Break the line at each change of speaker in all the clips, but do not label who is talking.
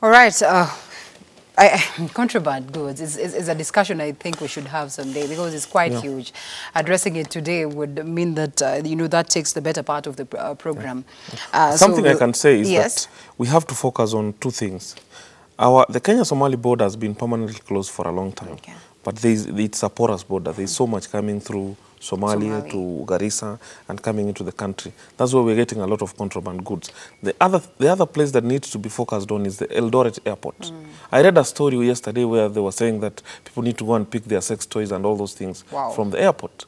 All right. Contraband goods is a discussion I think we should have someday because it's quite huge. Addressing it today would mean that, that takes the better part of the program.
Something I can say is that we have to focus on two things. The Kenya-Somali border has been permanently closed for a long time, but it's a porous border. There's so much coming through Somalia to Garissa and coming into the country. That's where we're getting a lot of contraband goods. The other place that needs to be focused on is the Eldoret airport. I read a story yesterday where they were saying that people need to go and pick their sex toys and all those things from the airport.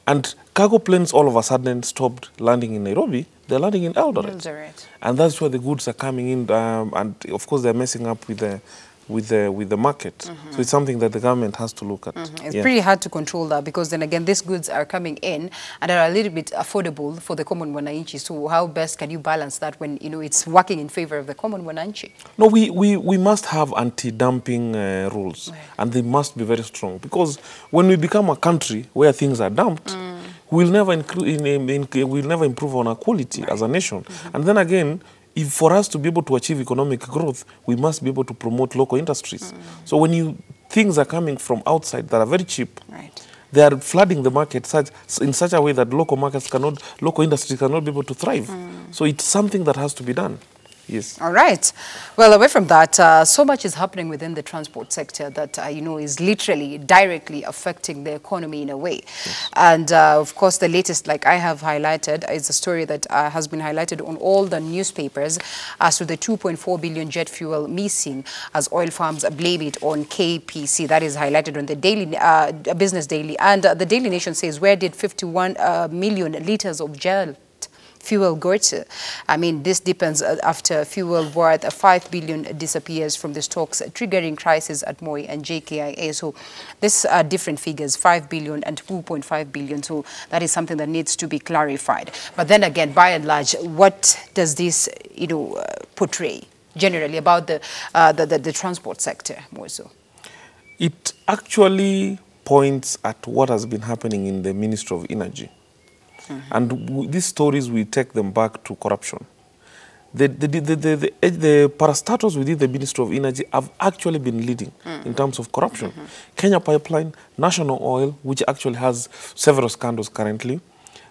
And cargo planes all of a sudden stopped landing in Nairobi. They're landing in Eldoret. And that's where the goods are coming in. And of course, they're messing up with the market. So it's something that the government has to look at.
It's pretty hard to control that because then again, these goods are coming in and are a little bit affordable for the common wananchi. So how best can you balance that when, it's working in favor of the common wananchi?
No, we must have anti-dumping rules and they must be very strong because when we become a country where things are dumped, we'll never improve on our quality as a nation. And then again, for us to be able to achieve economic growth, we must be able to promote local industries. So when things are coming from outside that are very cheap, they are flooding the market in such a way that local industries cannot be able to thrive. So it's something that has to be done. Yes.
All right. Well, away from that, so much is happening within the transport sector that, is literally directly affecting the economy in a way. And, of course, the latest, like I have highlighted, is a story that has been highlighted on all the newspapers as to the 2.4 billion jet fuel missing as oil farms blame it on KPC. That is highlighted on the Daily Business Daily. And the Daily Nation says, where did 51 million liters of jet fuel go to? I mean, this depends after fuel worth 5 billion disappears from the stocks, triggering crisis at Moi and JKIA. So these are different figures, 5 billion and 2.5 billion. So that is something that needs to be clarified. But then again, by and large, what does this, portray generally about the transport sector more so?
It actually points at what has been happening in the Ministry of Energy. And these stories, we take them back to corruption. The parastatals within the Ministry of Energy have actually been leading in terms of corruption. Kenya Pipeline, National Oil, which actually has several scandals currently,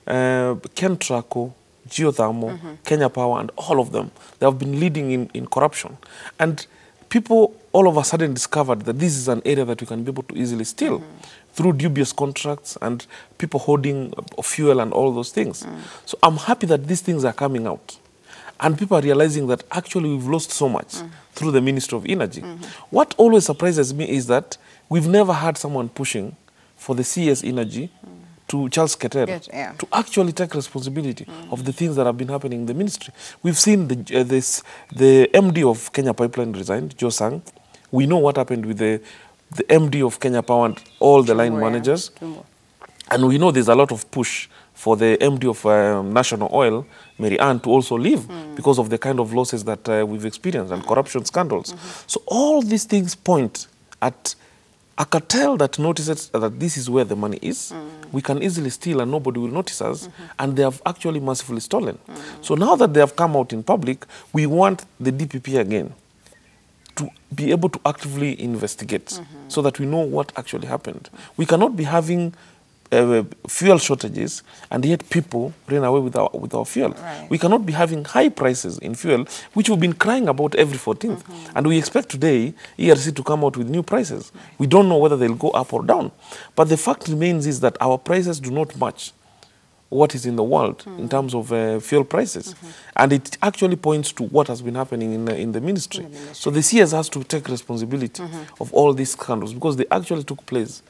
Kentraco, Geothermal, Kenya Power, and all of them, they have been leading in corruption. And people all of a sudden discovered that this is an area that we can be able to easily steal through dubious contracts and people holding fuel and all those things. So I'm happy that these things are coming out. And people are realizing that actually we've lost so much through the Ministry of Energy. What always surprises me is that we've never had someone pushing for the CS Energy to Charles Keter to actually take responsibility of the things that have been happening in the ministry. We've seen the MD of Kenya Pipeline resigned, Joe Sang. We know what happened with the MD of Kenya Power and all the line managers. And we know there's a lot of push for the MD of National Oil, Mary Ann, to also leave because of the kind of losses that we've experienced and corruption scandals. So all these things point at a cartel that notices that this is where the money is. We can easily steal and nobody will notice us. And they have actually massively stolen. So now that they have come out in public, we want the DPP again to be able to actively investigate so that we know what actually happened. We cannot be having fuel shortages and yet people run away with our fuel. We cannot be having high prices in fuel, which we've been crying about every 14th. And we expect today ERC to come out with new prices. We don't know whether they'll go up or down. But the fact remains is that our prices do not match what is in the world in terms of fuel prices. And it actually points to what has been happening in the ministry. So the CS has to take responsibility of all these scandals because they actually took place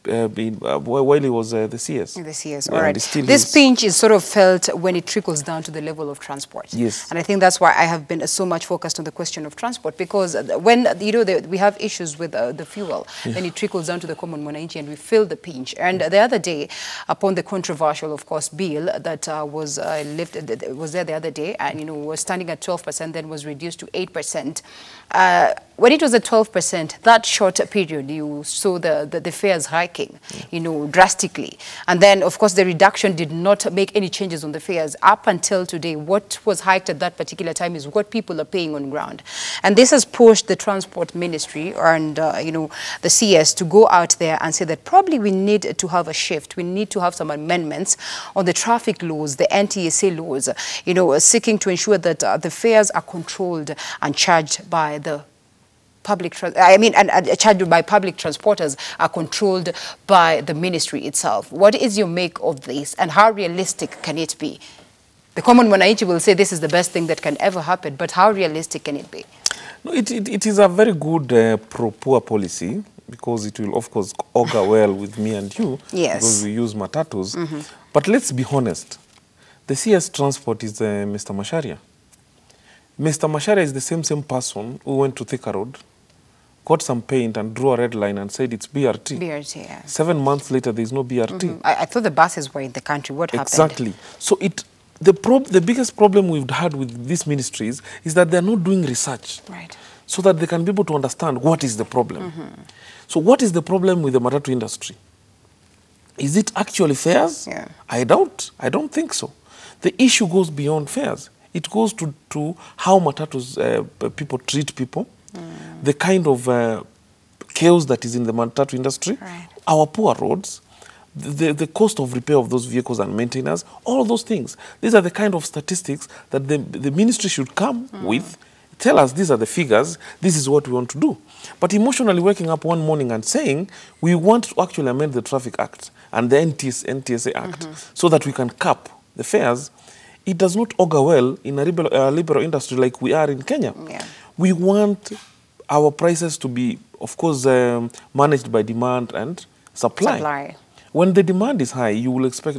while he was the CS.
The CS, all right. This pinch is sort of felt when it trickles down to the level of transport.
Yes.
And I think that's why I have been so much focused on the question of transport, because when, we have issues with the fuel, then it trickles down to the common wananchi and we feel the pinch. And the other day, upon the controversial, of course, bill that was lifted, was there the other day, and, was standing at 12%, then was reduced to 8%. when it was at 12%, that short period, you saw the fares hiking, you know, drastically. And then, of course, the reduction did not make any changes on the fares. Up until today, what was hiked at that particular time is what people are paying on ground. And this has pushed the Transport Ministry and, you know, the CS to go out there and say that probably we need to have a shift. We need to have some amendments on the traffic laws, the NTSA laws, you know, seeking to ensure that the fares are controlled and charged by the public, charged by public transporters are controlled by the ministry itself. What is your make of this, and how realistic can it be? The common Mwananchi will say this is the best thing that can ever happen, but how realistic can it be?
No, it is a very good pro-poor policy, because it will, of course, augur well with me and you,
yes,
because we use matatus. But let's be honest. The CS Transport is Mr. Macharia. Mr. Macharia is the same person who went to Thika Road, got some paint and drew a red line and said it's BRT.
BRT, yeah.
7 months later, there is no BRT.
I thought the buses were in the country. What happened?
Exactly. So the biggest problem we've had with these ministries is that they're not doing research.
Right.
So that they can be able to understand what is the problem. So what is the problem with the matatu industry? Is it actually fares?
Yeah.
I doubt. I don't think so. The issue goes beyond fares. It goes to how matatus people treat people, the kind of chaos that is in the matatu industry,
right,
our poor roads, the cost of repair of those vehicles and maintenance, all those things. These are the kind of statistics that the ministry should come with, tell us these are the figures, this is what we want to do. But emotionally waking up one morning and saying, we want to actually amend the Traffic Act and the NTSA Act so that we can cap the fares, it does not augur well in a liberal industry like we are in Kenya.
Yeah. We
want our prices to be, of course, managed by demand and supply. When the demand is high, you will expect,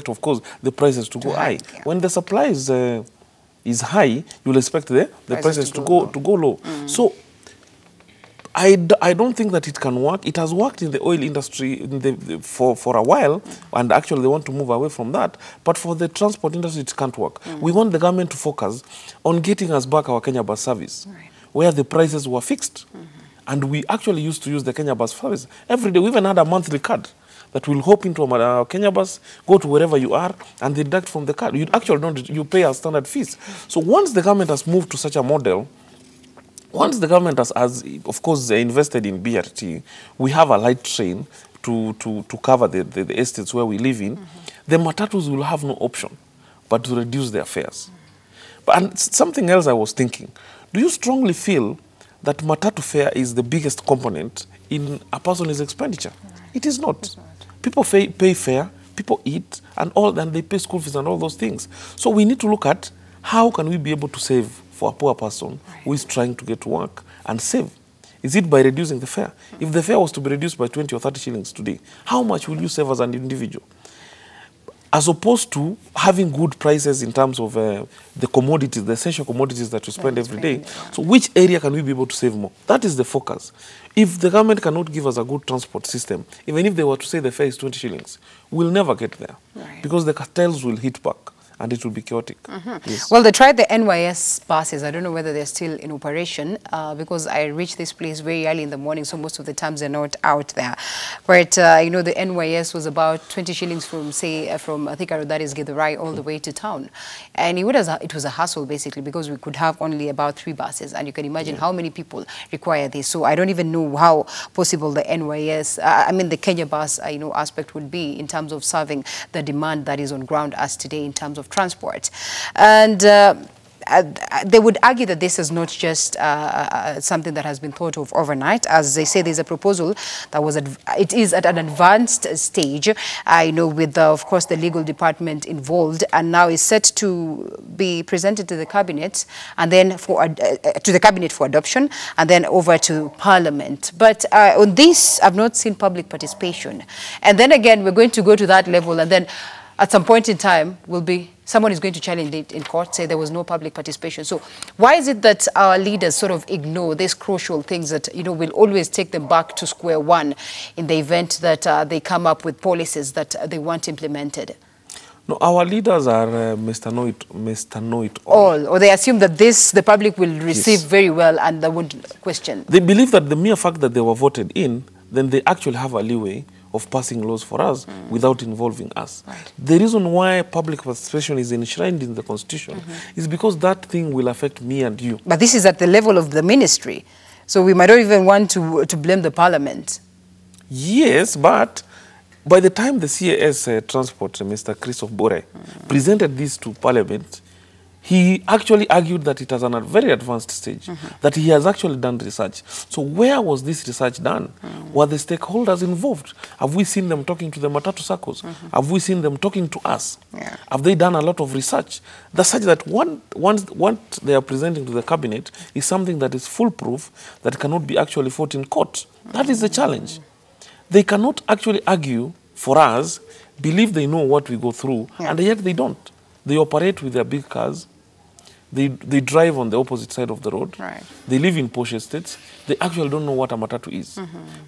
of course, the prices to go high. Yeah. When the supply is high, you will expect the prices to go low. So I don't think that it can work. It has worked in the oil industry for a while, and actually they want to move away from that. But for the transport industry, it can't work. We want the government to focus on getting us back our Kenya bus service, where the prices were fixed. And we actually used to use the Kenya bus service every day. We even had a monthly card that will hop into a Kenya bus, go to wherever you are, and they deduct from the card. You actually don't, you pay a standard fees. So once the government has moved to such a model, once the government has of course, invested in BRT, we have a light train to cover the estates where we live in, the matatus will have no option but to reduce their fares. And something else I was thinking, do you strongly feel that matatu fare is the biggest component in a person's expenditure? It is not. People pay fare, people eat, and they pay school fees and all those things. So we need to look at how can we be able to save for a poor person who is trying to get to work and save. Is it by reducing the fare? If the fare was to be reduced by 20 or 30 shillings today, how much will you save as an individual? As opposed to having good prices in terms of the commodities, the essential commodities that you spend every day. So which area can we be able to save more? That is the focus. If the government cannot give us a good transport system, even if they were to say the fare is 20 shillings, we'll never get there. Because the cartels will hit back and it will be chaotic. Yes.
Well, they tried the NYS buses. I don't know whether they're still in operation because I reached this place very early in the morning, so most of the times they're not out there. But, you know, the NYS was about 20 shillings from, say, from Thika Road, that is Githurai, all the way to town. And it was a hassle, basically, because we could have only about 3 buses. And you can imagine how many people require this. So I don't even know how possible the NYS, the Kenya bus, aspect would be in terms of serving the demand that is on ground as today in terms of transport. And they would argue that this is not just something that has been thought of overnight. As they say, there's a proposal that it is at an advanced stage, with, of course, the legal department involved, and now is set to be presented to the cabinet, and then to the cabinet for adoption, and then over to Parliament. But on this, I've not seen public participation. And then again, we're going to go to that level, and then at some point in time, someone is going to challenge it in court, say there was no public participation. So why is it that our leaders sort of ignore these crucial things that, will always take them back to square one in the event that they come up with policies that they want implemented?
No, our leaders are Mr. Know-it-all.
Or they assume that the public will receive
Yes.
very well and they won't question.
They believe that the mere fact that they were voted in, then they actually have a leeway of passing laws for us without involving us.
Right.
The reason why public participation is enshrined in the Constitution is because that thing will affect me and you.
But this is at the level of the ministry. So we might not even want to blame the parliament.
Yes, but by the time the CAS Transport, Mr. Christophe Bore, presented this to Parliament, he actually argued that it was on a very advanced stage, that he has actually done research. So where was this research done? Were the stakeholders involved? Have we seen them talking to the Matatu circles? Have we seen them talking to us?
Yeah.
Have they done a lot of research? That's such that what they are presenting to the cabinet is something that is foolproof, that cannot be actually fought in court. That is the challenge. They cannot actually argue for us, believe they know what we go through, and yet they don't. They operate with their big cars. They drive on the opposite side of the road.
Right.
They live in posh estates. They actually don't know what a matatu is.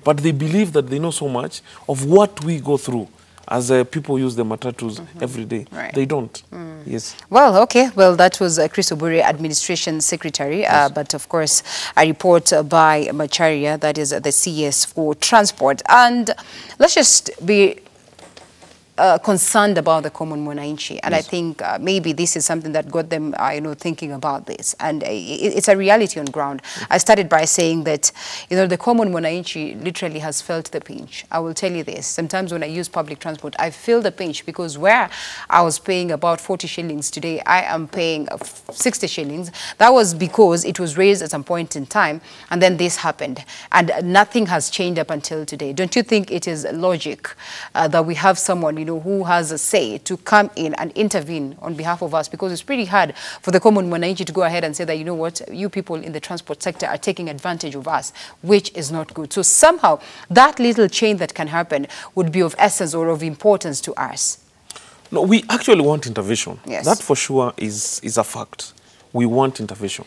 But they believe that they know so much of what we go through as people use the matatus every day.
Right.
They don't. Yes.
Well, okay. Well, that was Chris Obure, Administration Secretary.
Yes.
But of course, a report by Macharia, that is the CS for Transport. And let's just be concerned about the common mwananchi, and
Yes.
I think maybe this is something that got them, thinking about this, and it's a reality on ground. I started by saying that, the common mwananchi literally has felt the pinch. I will tell you this. Sometimes when I use public transport, I feel the pinch, because where I was paying about 40 shillings today, I am paying 60 shillings. That was because it was raised at some point in time, and then this happened, and nothing has changed up until today. Don't you think it is logic that we have someone who has a say to come in and intervene on behalf of us? Because it's pretty hard for the common mwananchi to go ahead and say that, what, you people in the transport sector are taking advantage of us, which is not good. So somehow that little change that can happen would be of essence or of importance to us.
No, we actually want intervention.
Yes.
That for sure is a fact. We want intervention.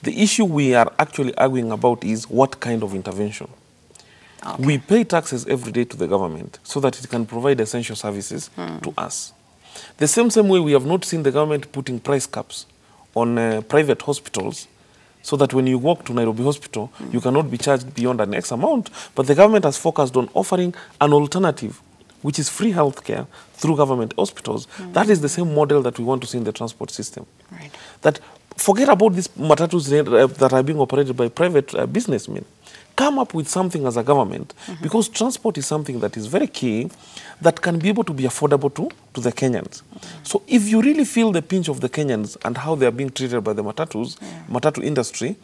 The issue we are actually arguing about is what kind of intervention.
Okay.
We pay taxes every day to the government so that it can provide essential services to us. The same way we have not seen the government putting price caps on private hospitals, so that when you walk to Nairobi Hospital, you cannot be charged beyond an X amount, but the government has focused on offering an alternative, which is free healthcare through government hospitals. That is the same model that we want to see in the transport system.
Right.
That forget about these matatus that are being operated by private businessmen. Come up with something as a government, because transport is something that is very key, that can be able to be affordable to the Kenyans. So if you really feel the pinch of the Kenyans and how they are being treated by the matatu industry,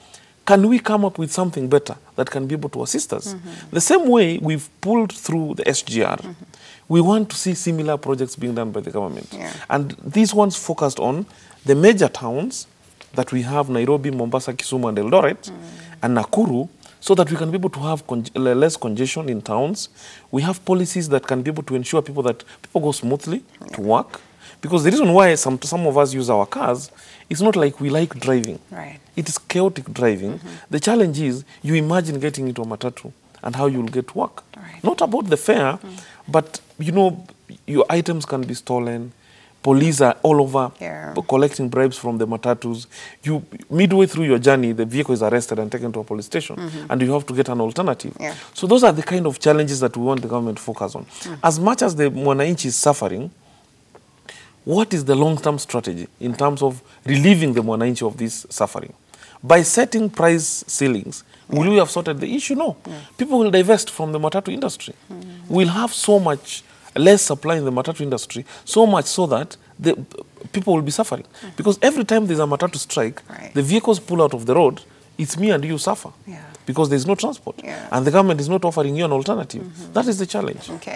can we come up with something better that can be able to assist us? The same way we've pulled through the SGR, we want to see similar projects being done by the government. And these ones focused on the major towns that we have: Nairobi, Mombasa, Kisumu, and Eldoret, and Nakuru, so that we can be able to have less congestion in towns. We have policies that can be able to ensure people go smoothly to work. Because the reason why some of us use our cars, it's not like we like driving.
Right.
It is chaotic driving. The challenge is, you imagine getting into a matatu and how you'll get to work.
Right.
Not about the fare, but your items can be stolen. Police are all over collecting bribes from the matatus. Midway through your journey, the vehicle is arrested and taken to a police station, and you have to get an alternative. So those are the kind of challenges that we want the government to focus on. As much as the mwananchi is suffering, what is the long-term strategy in terms of relieving the mwananchi of this suffering? By setting price ceilings, will we have sorted the issue? No. People will divest from the matatu industry. We'll have so much less supply in the matatu industry, so much so that the people will be suffering. Because every time there's a matatu strike, the vehicles pull out of the road, it's me and you suffer. Because there's no transport. And the government is not offering you an alternative. That is the challenge.
Okay.